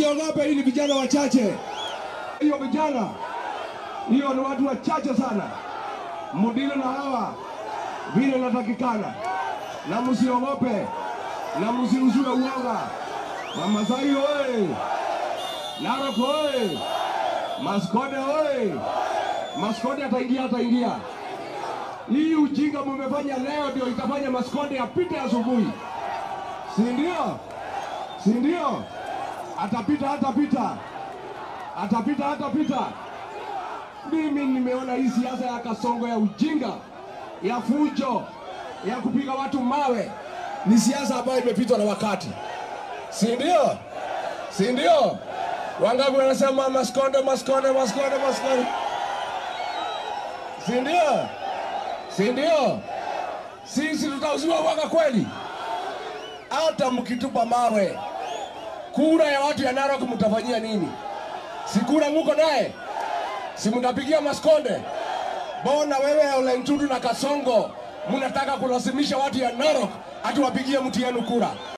Msiogope, hii ni vijana wachache. Hiyo vijana, hiyo ni watu wachache sana. Mudile na hawa vile natakikana. Na msiogope, na msiuzue uoga. Wamasai oye! Narok oye! Maskode oye! Maskode ataingia. Hii ujinga mmefanya leo ndio itafanya Maskode apite asubuhi. Si ndio? Atapita. Mimi nimeona hii siasa ya kasongo ya ujinga, ya fujo, ya kupiga watu mawe ni siasa ambayo imepitwa na wakati. Si ndio? Wangapi wanasema Maskode. Si ndio? Sisi tutauziwa waka kweli. Hata mkitupa mawe, kura ya watu ya Narok mtafanyia nini? Si kura muko naye? Si mnapigia Maskode? Bona wewe Ole Ntutu na Kasongo mnataka kulazimisha watu ya Narok ati wapigie mtu yenu kura?